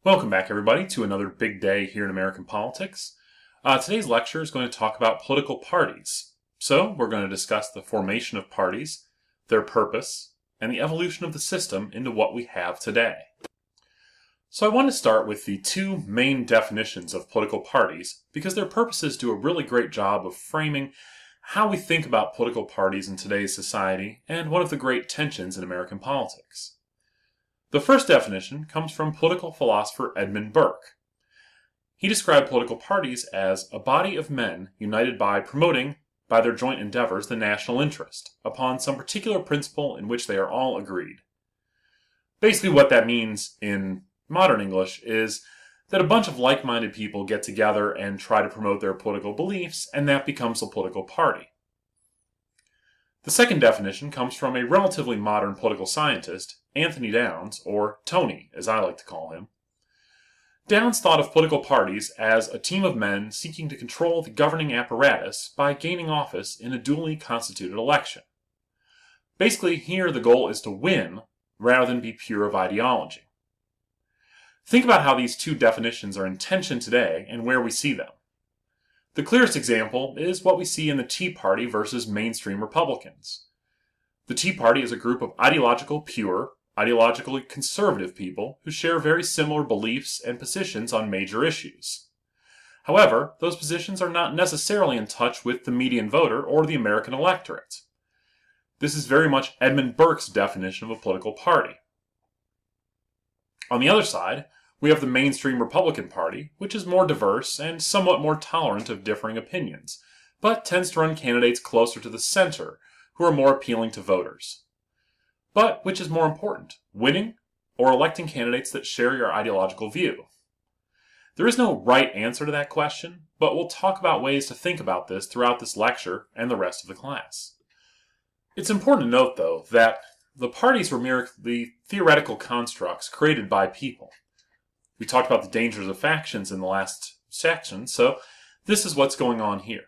Welcome back, everybody, to another big day here in American politics. Today's lecture is going to talk about political parties. So, we're going to discuss the formation of parties, their purpose, and the evolution of the system into what we have today. So I want to start with the two main definitions of political parties because their purposes do a really great job of framing how we think about political parties in today's society and one of the great tensions in American politics. The first definition comes from political philosopher Edmund Burke. He described political parties as a body of men united by promoting, by their joint endeavors, the national interest, upon some particular principle in which they are all agreed. Basically what that means in modern English is that a bunch of like-minded people get together and try to promote their political beliefs, and that becomes a political party. The second definition comes from a relatively modern political scientist, Anthony Downs, or Tony, as I like to call him. Downs thought of political parties as a team of men seeking to control the governing apparatus by gaining office in a duly constituted election. Basically, here the goal is to win rather than be pure of ideology. Think about how these two definitions are in tension today and where we see them. The clearest example is what we see in the Tea Party versus mainstream Republicans. The Tea Party is a group of ideologically conservative people who share very similar beliefs and positions on major issues. However, those positions are not necessarily in touch with the median voter or the American electorate. This is very much Edmund Burke's definition of a political party. On the other side, we have the mainstream Republican Party, which is more diverse and somewhat more tolerant of differing opinions, but tends to run candidates closer to the center, who are more appealing to voters. But which is more important, winning or electing candidates that share your ideological view? There is no right answer to that question, but we'll talk about ways to think about this throughout this lecture and the rest of the class. It's important to note, though, that the parties were merely theoretical constructs created by people. We talked about the dangers of factions in the last section, so this is what's going on here.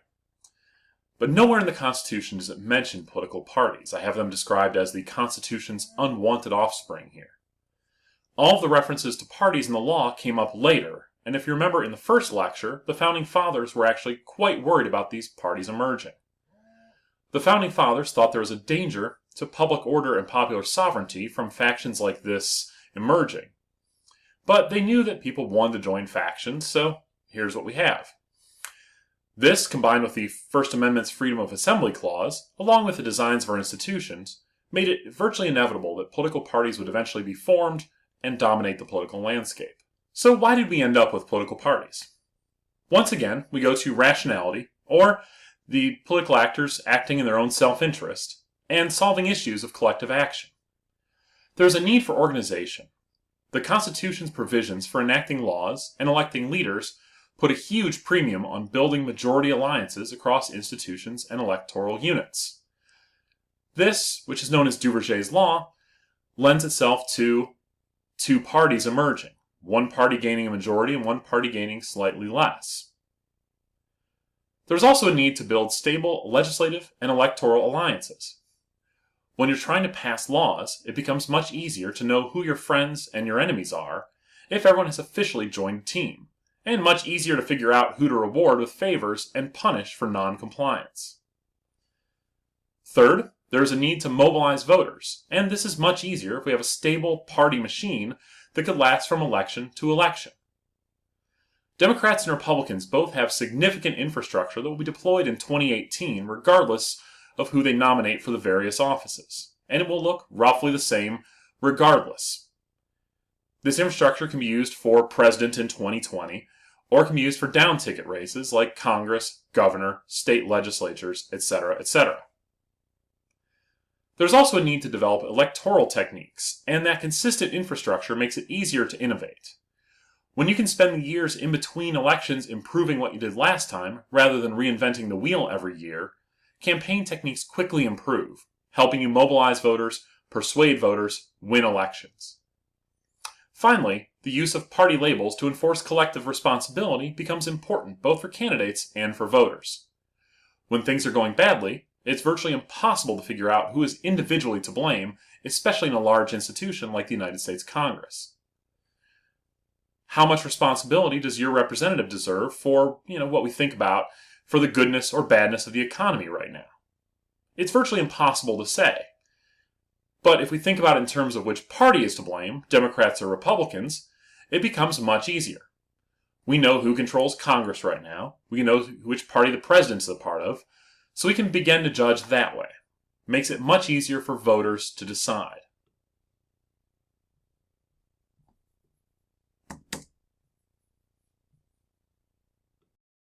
But nowhere in the Constitution does it mention political parties. I have them described as the Constitution's unwanted offspring here. All of the references to parties in the law came up later, and if you remember in the first lecture, the Founding Fathers were actually quite worried about these parties emerging. The Founding Fathers thought there was a danger to public order and popular sovereignty from factions like this emerging. But they knew that people wanted to join factions, so here's what we have. This, combined with the First Amendment's Freedom of Assembly Clause, along with the designs of our institutions, made it virtually inevitable that political parties would eventually be formed and dominate the political landscape. So why did we end up with political parties? Once again, we go to rationality, or the political actors acting in their own self-interest, and solving issues of collective action. There's a need for organization. The Constitution's provisions for enacting laws and electing leaders put a huge premium on building majority alliances across institutions and electoral units. This, which is known as Duverger's law, lends itself to two parties emerging, one party gaining a majority and one party gaining slightly less. There's also a need to build stable legislative and electoral alliances. When you're trying to pass laws, it becomes much easier to know who your friends and your enemies are if everyone has officially joined a team, and much easier to figure out who to reward with favors and punish for non-compliance. Third, there is a need to mobilize voters, and this is much easier if we have a stable party machine that could last from election to election. Democrats and Republicans both have significant infrastructure that will be deployed in 2018 regardless of who they nominate for the various offices, and it will look roughly the same regardless. This infrastructure can be used for president in 2020, or it can be used for down-ticket races like Congress, governor, state legislatures, etc., etc. There's also a need to develop electoral techniques, and that consistent infrastructure makes it easier to innovate. When you can spend the years in between elections improving what you did last time, rather than reinventing the wheel every year, campaign techniques quickly improve, helping you mobilize voters, persuade voters, win elections. Finally, the use of party labels to enforce collective responsibility becomes important both for candidates and for voters. When things are going badly, it's virtually impossible to figure out who is individually to blame, especially in a large institution like the United States Congress. how much responsibility does your representative deserve for, what we think about for the goodness or badness of the economy right now? It's virtually impossible to say. But if we think about it in terms of which party is to blame, Democrats or Republicans, it becomes much easier. We know who controls Congress right now. We know which party the president's a part of. So we can begin to judge that way. Makes it much easier for voters to decide.